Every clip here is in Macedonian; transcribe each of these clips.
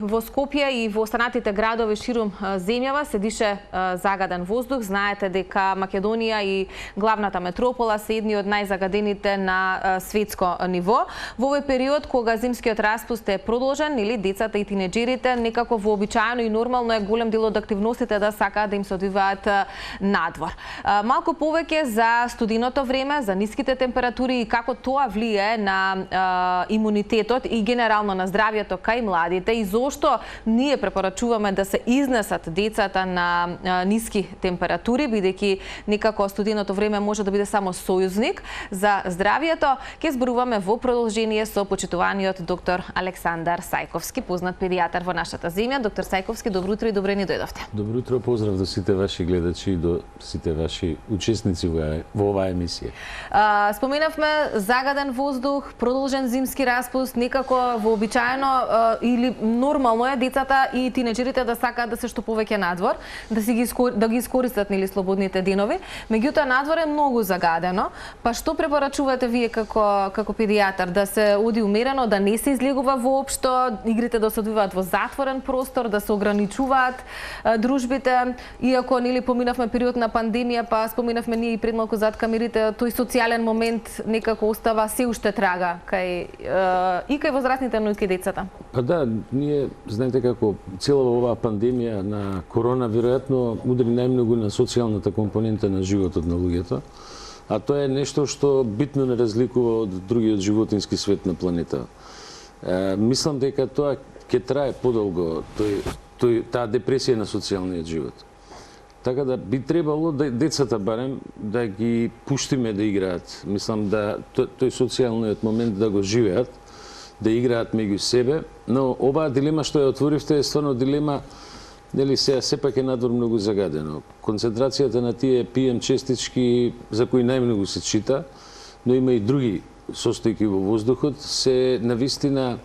во Скопје и во останатите градови ширум земјава се дише загаден воздух. Знаете дека Македонија и главната метропола се едни од најзагадените на светско ниво. Во овој период кога зимскиот распуст е продолжен, или децата и тинеџерите некако вообичаено и нормално е голем дел од активностите да сакаат да им се одвиваат надвор. Малку повеќе за студеното време, за ниските температури и како тоа влијае на имунитетот и генерално на здравјето кај младите и зошто ние препорачуваме да се изнесат децата на ниски температури, бидејќи некако студеното време може да биде само сојузник за здравјето. Ќе зборуваме во продолжение со почитуваниот доктор Александар Сајковски, познат педијатар во нашата земја. Доктор Сајковски, добро утро и добре ни дојдовте. Добро утро, поздрав до сите ваши гледачи и до сите ваши учесници во оваа емисија. Споменавме загаден воздух, продолжен зимски распуст, некако вообичаено или нормално е децата и тинеџерите да сакаат да се што повеќе надвор, да ги искористат нели слободните денови. Меѓутоа надвор е многу загадено. Па што препорачувате вие како педијатар, да се оди умерено, да не се излегува воопшто, игрите да се одвиваат во затворен простор, да се ограничуваат дружбите, иако нели поминавме период на пандемија, па споминавме ние и пред малку зад камерите, тој социјален момент некако остава се уште трага кај возрастните, но и кај децата. Па да, ние знаете како цела оваа пандемија на корона веројатно удари најмногу на социјалната компонента на животот на луѓето, а тоа е нешто што битно не разликува од другиот животински свет на планета. Мислам дека тоа ќе трае подолго, таа депресија на социјалниот живот. Така да би требало да децата барем да ги пуштиме да играат. Мислам да тој социјалниот момент да го живеат, да играат меѓу себе, но оваа дилема што ја отворивте е стварно дилема, нели сега сепак е надвор многу загадено. Концентрацијата на тие PM честички за кои најмногу се чита, но има и други состојки во воздухот, се навистина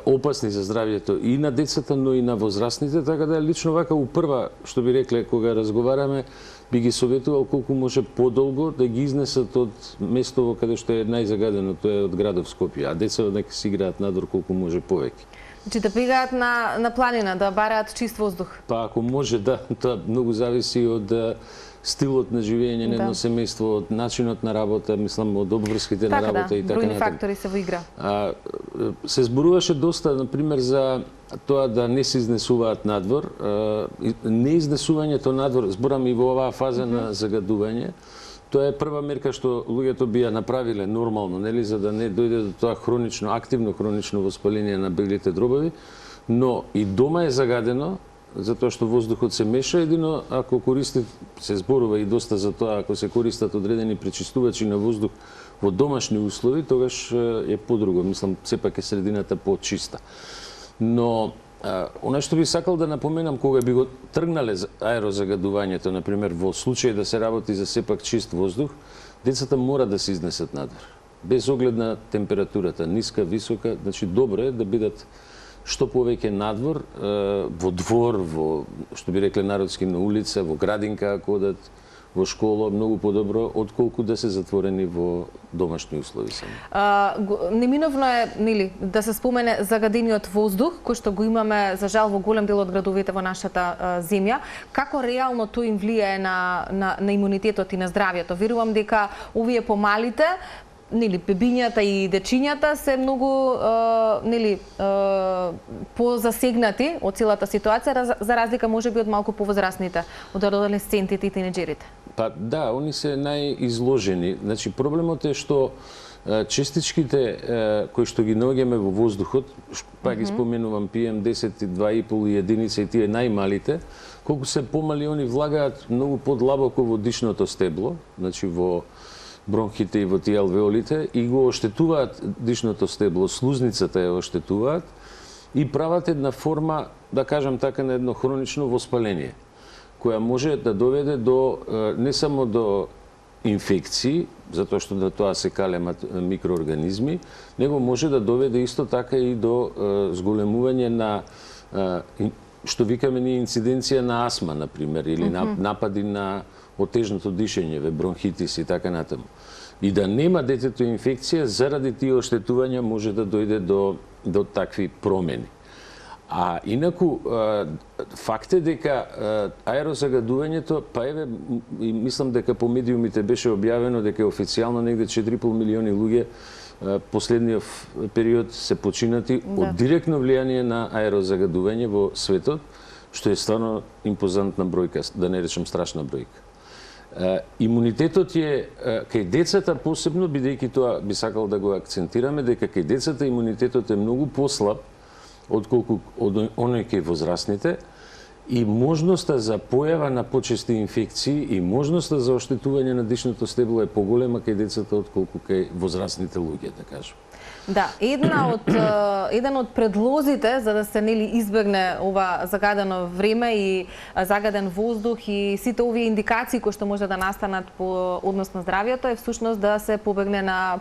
опасни за здравјето и на децата, но и на возрастните, така да лично вака упрва, што би рекле кога разговараме, би ги советувал колку може подолго да ги изнесат од местово каде што е најзагадено, тоа е од градов Скопје, а децата нека си играат надвор колку може повеќе. Значи да бегаат на планина, да бараат чист воздух. Па ако може да, тоа многу зависи од стилот на живење на едно семејство, од начинот на работа, мислам од обврските на работа и така натаму. Бројни фактори се во игра. Се зборуваше доста, например, за тоа да не се изнесуваат надвор. Неизнесувањето надвор, зборам и во оваа фаза на загадување, тоа е прва мерка што луѓето би ја направиле нормално, нели, за да не дојде до тоа активно хронично воспаление на белите дробови, но и дома е загадено, затоа што воздухот се меша, едино ако се зборува и доста за тоа, ако се користат одредени пречистувачи на воздух во домашни услови, тогаш е подруго, мислам, сепак е средината почиста. Но она што би сакал да напоменам, кога би го тргнале аерозагадувањето, например, во случај да се работи за сепак чист воздух, децата мора да се изнесат надвор. Без оглед на температурата, ниска, висока, значи добро е да бидат што повеќе надвор, во двор, во, што би рекле народски, на улица, во градинка, ако одат, во школа, многу подобро, отколку да се затворени во домашни услови само. Неминовно е, нели, да се спомене загадениот воздух, кој што го имаме, за жал, во голем дел од градовите во нашата земја. Како реално тој им влијае на имунитетот и на здравјето? Верувам дека овие помалите, нели, бебињата и дечињата се многу позасегнати од целата ситуација, за разлика можеби од малку повозрастните, од адолесцентите и тинеџерите. Па да, они се најизложени. Значи проблемот е што честичките кои што ги наоѓаме во воздухот, па ги споменувам PM10, 2,5 единица и тие најмалите, колку се помали они влагаат многу подлабоко во дишното стебло, значи во бронхите и во тие алвеолите, и го оштетуваат дишното стебло, слузницата ја оштетуваат и прават една форма, да кажам така, на едно хронично воспаление, која може да доведе до не само до инфекции, затоа што на тоа се калемат микроорганизми, него може да доведе исто така и до зголемување на, што викаме ние, инциденција на астма, например, или напади на отежното дишење, бронхитис и така натаму. И да нема детето инфекција, заради тие оштетувања може да дојде до такви промени. А инаку факт е дека аерозагадувањето, па еве и мислам дека по медиумите беше објавено дека официјално негде 4,5 милиони луѓе последниот период се починати од директно влијание на аерозагадување во светот, што е стварно импозантна бројка, да не речем страшна бројка. Имунитетот е кај децата посебно, бидејќи тоа би сакал да го акцентираме, дека кај децата имунитетот е многу послаб отколку од оној кај возрастните, и можноста за појава на почести инфекции и можноста за оштетување на дишното стебло е поголема кај децата отколку кај возрастните луѓе, да кажем. Да, еден од предлозите за да се избегне ова загадено време и загаден воздух и сите овие индикации кои што може да настанат по однос на здравјето е всушност да се побегне на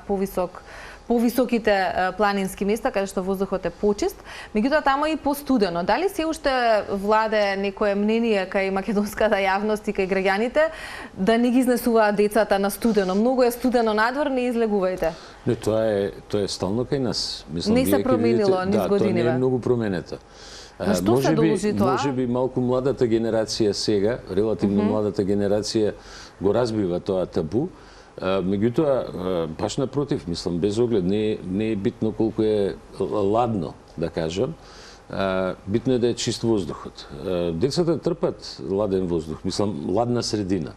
повисоките планински места каде што воздухот е почист, меѓутоа тамо и постудено. Дали се уште владе некое мнение кај македонската јавност и кај граѓаните да не ги изнесуваат децата на студено? Многу е студено надвор, не излегувајте. Не, тоа е стално кај нас. Мислам, не се променило низ годиниве. Тоа не е многу променето. На што се должи тоа? Може би малку младата генерација сега, релативно младата генерација го разбива тоа табу. Меѓутоа, баш напротив, мислам, без оглед, не е битно колку е ладно, да кажам. Битно е да е чист воздухот. Децата трпат ладен воздух, мислам, ладна средина.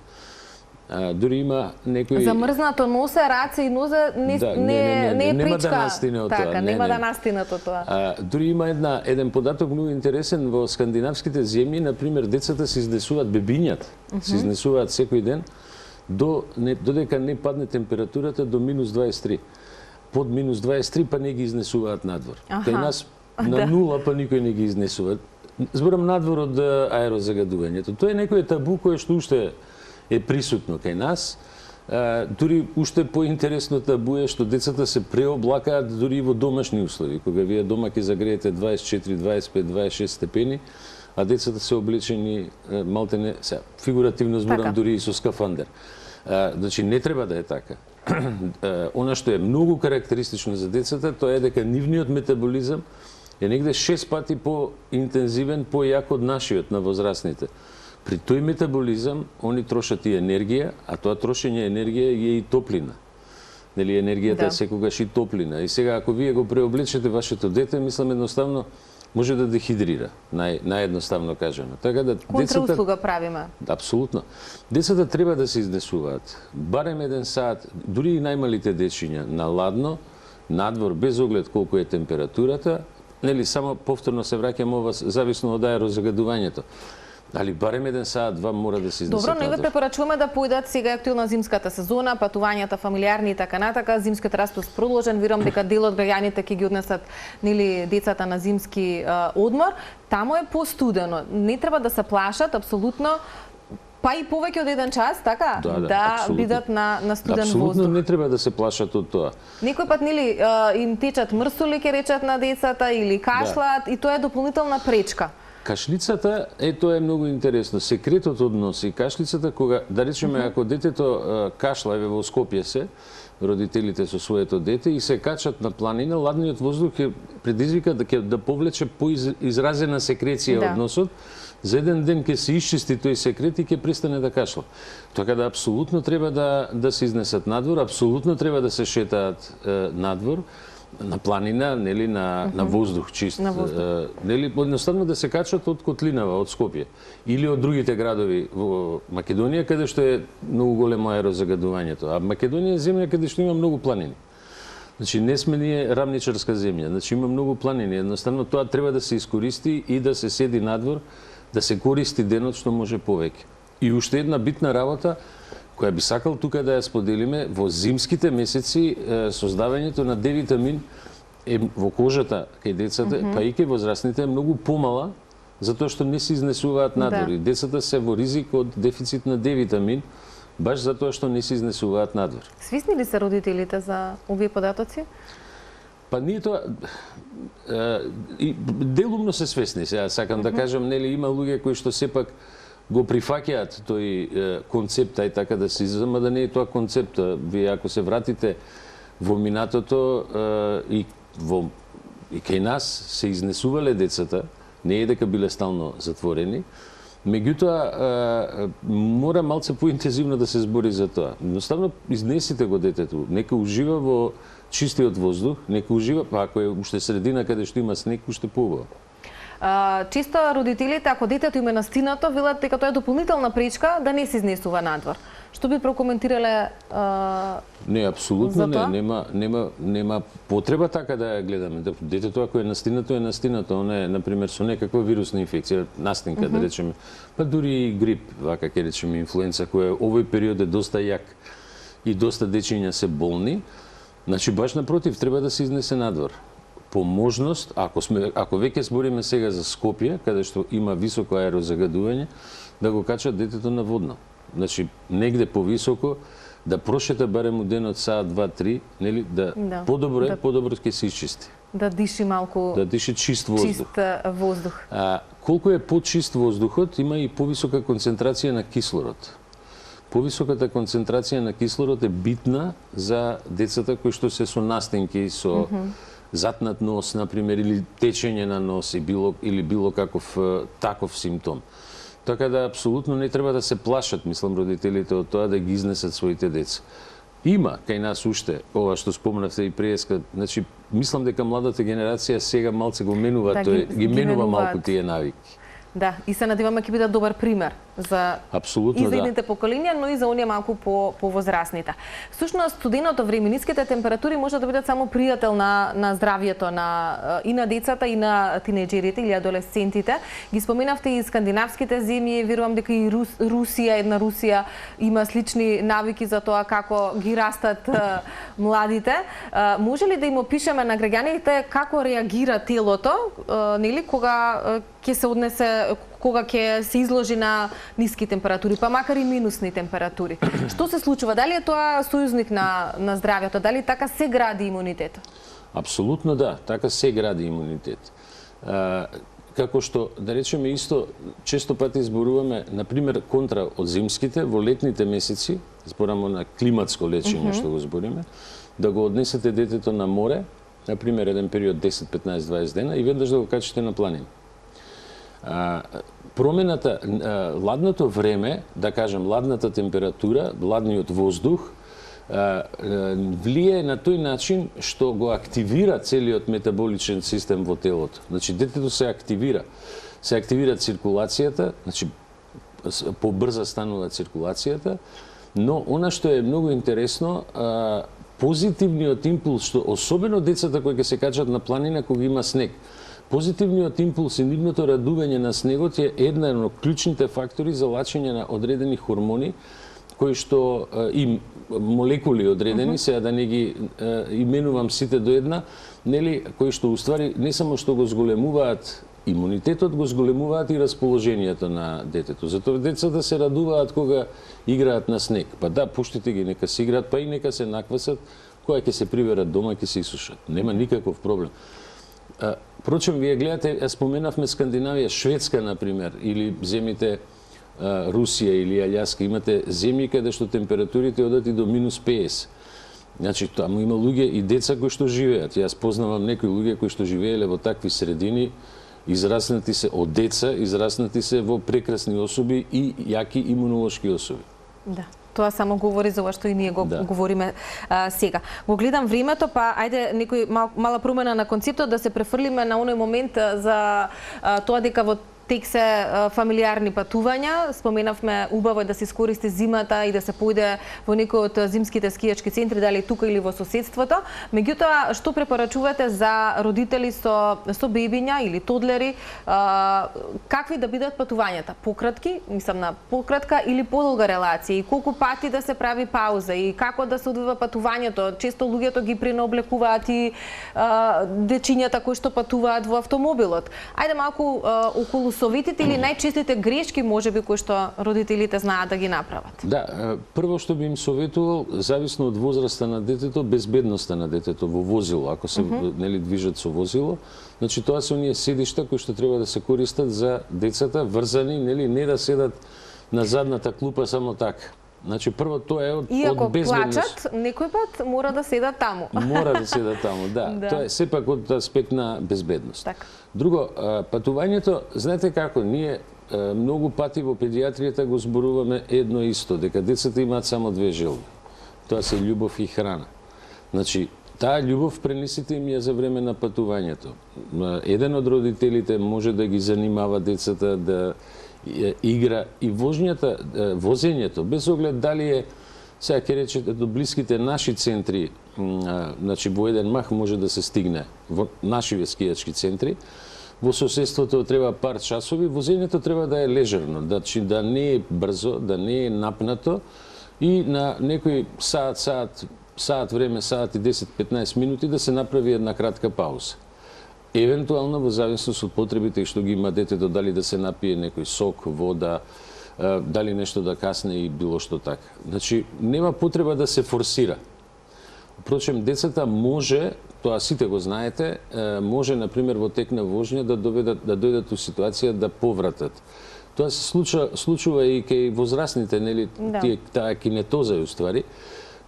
Дури има некои... Замрзнато носе, раце и нозе не е пречка. Нема да настине од тоа. Така, нема да настине од тоа. Дури има еден податок многу интересен во скандинавските земји, например, децата се изнесуваат, бебињата се изнесуваат секој ден, додека не падне температурата до -23. Под -23 па не ги изнесуваат надвор. Кај нас на нула па никој не ги изнесува. Зборам надвор од аерозагадувањето. Тоа е некој табу кој што уште е присутно кај нас. Дури уште поинтересно табу е што децата се преоблакаат дури и во домашни услови. Кога вие дома ќе загреете 24, 25, 26 степени, а децата се облечени малтене, фигуративно зборам, дури и со скафандер. Значи, не треба да е така. Она што е многу карактеристично за децата, тоа е дека нивниот метаболизам е негде 6 пати по-интензивен, по-јак од нашиот на возрастните. При тој метаболизам, они трошат и енергија, а тоа трошење енергија е и топлина. Нели, енергијата е секогаш и топлина. И сега, ако вие го преоблечете вашето дете, мислам едноставно, може да дехидрира, наједноставно кажано. Така да контрауслуга правиме. Апсолутно. Децата треба да се изнесуваат. Барем 1 сат, дури и најмалите дечиња, на ладно, надвор, без оглед колку е температурата, нели, само повторно се враќам ова, зависно од аерозагадувањето. Али барем 1 сат, 2 мора да се изнесат. Добро, ние ве препорачуваме да појдат сега актуелна зимската сезона, патувањата фамилиарни и така натака. Зимскиот распуст продолжен, верувам дека дел од граѓаните ќе ги однесат децата на зимски одмор. Тамо е постудено. Не треба да се плашат апсолутно. Па и повеќе од 1 час, така? Да бидат на студен воздух. Апсолутно не треба да се плашат од тоа. Некој пат им течат мрсули, ќе речат на децата, или кашлаат, и тоа е дополнителна пречка. Кашлицата, тоа е многу интересно. Секретот од нос и кашлицата, кога, да речеме, ако детето кашла, еве во Скопје се, родителите со своето дете, и се качат на планина, ладниот воздух ќе предизвика да повлече поизразена секреција од носот. За 1 ден ќе се исчисти тој секрет и ќе престане да кашла. Така да апсолутно треба да се изнесат надвор, апсолутно треба да се шетаат надвор, на планина, нели, на воздух чист. Нели, едноставно да се качат од котлинава, од Скопје или од другите градови во Македонија, каде што е многу големо аерозагадувањето. А Македонија е земја каде што има многу планини. Значи, не сме ние рамничарска земја, значи има многу планини. Едноставно тоа треба да се искористи и да се седи надвор, да се користи денот што може повеќе. И уште една битна работа, која би сакал тука да ја споделиме, во зимските месеци создавањето на D-витамин е во кожата кај децата, па и кај возрастните е многу помала, затоа што не се изнесуваат надвор. Децата се во ризик од дефицит на D-витамин, баш затоа што не се изнесуваат надвор. Свисни ли се родителите за овие податоци? Па ние тоа делумно се свесни, сега сакам да кажам, нели, има луѓе кои што сепак го прифаќаат тој концепт, ај така да се изразам, да не е тоа концепт. Вие ако се вратите во минатото и кај нас се изнесувале децата, Не е дека биле стално затворени. Меѓутоа, мора малце поинтензивно да се збори за тоа. Едноставно, изнесите го детето, нека ужива во чистиот воздух, нека ужива, па ако е уште средина каде што има снег, уште поубаво. Чисто родителите, ако детето им е настинато, велат дека тоа е дополнителна пречка да не се изнесува надвор. Што би прокоментирале Не, апсолутно за тоа? не, нема потреба така да ја гледаме. Детето ако е настинато, е настинато, оно е на пример со некаква вирусна инфекција, настинка да речеме, па дури и грип, вака ќе речеме инфлуенца која овој период е доста јак и доста дечиња се болни. Значи баш напротив, треба да се изнесе надвор. По можност, ако веќе збориме сега за Скопје, каде што има високо аерозагадување, да го качат детето на водно. Значи негде повисоко, да прошета барем у денот саат 2-3, нели, подобро ќе се изчисти. Да диши малку Да диши чист воздух. чист воздух. Колку е почист воздухот, има и повисока концентрација на кислород. Повисоката концентрација на кислород е битна за децата кои што се со настинки, со затнат нос, например, или течење на нос или било каков таков симптом. Така да апсолутно не треба да се плашат, мислам, родителите од тоа да ги изнесат своите деца. Има кај нас уште ова што спомнавте и преска, значи мислам дека младата генерација сега малце го менува, Да, ги менува менуваат. малку тие навики. Да, и се надеваме ќе биде добар пример за Апсолутно и за да. идните поколенија, но и за оние малку повозрасните. Всушност, студеното време, ниските температури може да бидат само пријател на здравието и на децата, и на тинеџерите или адолесцентите. Ги споменавте и скандинавските земји, верувам дека и една Русија има слични навики за тоа како ги растат младите. Може ли да им опишеме на граѓаните како реагира телото, нели, кога ќе се однесе, кога ќе се изложи на ниски температури, па макар и минусни температури. Што се случува? Дали е тоа сојузник на здравјето? Дали така се гради имунитет? Апсолутно да, така се гради имунитет. Како што, да речеме исто, често пати зборуваме, например, контра од зимските, во летните месеци, зборамо на климатско лечење што го збориме, да го однесете детето на море, например, еден период 10, 15, 20 дена и веднаш да го качите на планина. Промената, ладното време, да кажем, ладната температура, ладниот воздух, влие на тој начин што го активира целиот метаболичен систем во телото. Значи, детето се активира. Се активира циркулацијата, значи, побрза станува циркулацијата, но она што е многу интересно, позитивниот импулс, што особено децата кои ќе се качат на планина кога има снег, позитивниот импулс и нивното радување на снегот е еден од клучните фактори за лачење на одредени хормони, кои што и молекули одредени, сега да не ги именувам сите до една, нели, кои што уствари не само што го зголемуваат имунитетот, го зголемуваат и расположението на детето. Затоа децата се радуваат кога играат на снег. Па да, пуштите ги, нека се играат, па и нека се наквасат, кога ќе се приберат дома, ќе се исушат. Нема никаков проблем. Впрочем, вие гледате, споменавме Скандинавија, Шведска, например, или земите Русија или Алјаска, имате земји каде што температурите одат и до минус 50. Значи, таму има луѓе и деца кои што живеат. Јас познавам некои луѓе кои што живееле во такви средини, израснати се од деца, израснати се во прекрасни особи и јаки имунолошки особи. Да. Тоа само говори за ова што и ние го говориме сега. Го гледам времето, па ајде некој мала промена на концептот да се префрлиме на оној момент за тоа дека во тек се фамилиарни патувања. Споменавме, убаво е да се искористи зимата и да се појде во некој од зимските скијачки центри, дали тука или во соседството. Меѓутоа, што препорачувате за родители со бебиња или тодлери, какви да бидат патувањата? Пократки, мислам на пократка или подолга релација, и колку пати да се прави пауза, и како да се одвива патувањето? Често луѓето ги пренаоблекуваат и дечињата кои што патуваат во автомобилот. Ајде малку околу советите или најчестите грешки можеби кои што родителите знаат да ги направат? Да, прво што би им советувал, зависно од возраста на детето, безбедноста на детето во возило, ако се нели движат со возило, значи тоа се оние седишта кои што треба да се користат за децата врзани, нели, не да седат на задната клупа само така. Значи прво тоа е од Иако безбедност. плачат, некој пат мора да седат таму. Мора да седат таму, да. Да. Тоа е сепак од аспект на безбедност. Така. Друго, патувањето, знаете како, ние многу пати во педиатријата го зборуваме едно исто, дека децата имаат само две желби. Тоа се љубов и храна. Значи, таа љубов пренесите им ја за време на патувањето. Еден од родителите може да ги занимава децата, да игра и возењето, без оглед дали е, сега ќе речете, до блиските наши центри, значи во еден мах може да се стигне во нашиве скијачки центри, во соседството треба пар часови, возењето треба да е лежерно, значи да не е брзо, да не е напнато и на некој саат време, саат и 10-15 минути да се направи една кратка пауза. Евентуално во зависност од потребите што ги има детето, дали да се напие некој сок, вода, дали нешто да касне и било што така. Значи, нема потреба да се форсира. Впрочем, децата може, тоа сите го знаете, може, например, во тек на вожња да дојдат у ситуација да повратат. Тоа се случува и кај возрастните, нели, таа кинетоза е уствари.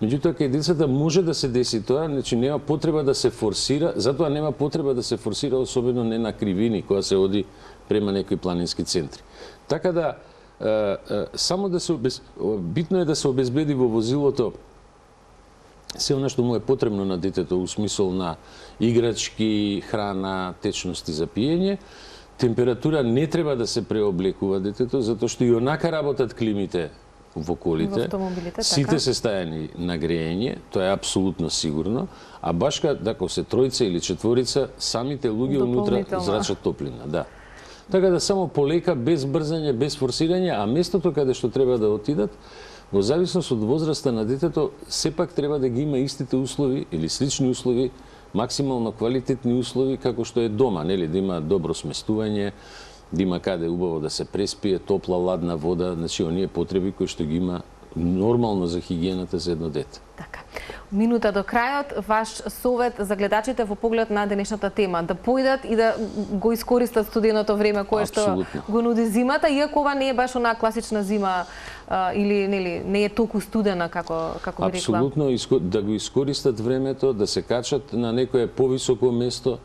Меѓутоа, кај децата може да се деси тоа, значи нема потреба да се форсира, затоа нема потреба да се форсира, особено не на кривини, кога се оди према некои планински центри. Така да, само да се битно е да се обезбеди во возилото се она што му е потребно на детето, у смисол на играчки, храна, течности за пиење. Температура не треба да се преоблекува детето, затоа што и онака работат климите во околите. Сите се стајани на грејење, тоа е апсолутно сигурно, а баш ако се тројца или четворица, самите луѓе унутра зрачат топлина, да. Така да само полека, без брзање, без форсирање, а местото каде што треба да отидат, во зависност од возраста на детето, сепак треба да ги има истите услови или слични услови, максимално квалитетни услови како што е дома, нели, да има добро сместување, да има каде убаво да се преспие, топла, ладна вода, значи оние потреби кои што ги има нормално за хигиената за едно дете. Така. Минута до крајот, ваш совет за гледачите во поглед на денешната тема, да појдат и да го искористат студеното време кое што го нуди зимата, иако ова не е баш она класична зима или нели не е толку студена како би рекла. Апсолутно, да го искористат времето, да се качат на некое повисоко место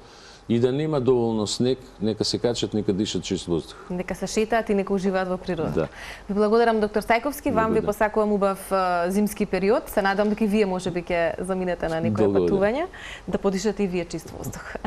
и да нема доволно снег, нека се качат, нека дишат чист воздух. Нека се шетаат и нека уживаат во природата. Да. Ви благодарам, доктор Стајковски, вам ви посакувам убав зимски период. Се надам дека и вие можеби ќе заминете на некое патување, да подишате и вие чист воздух.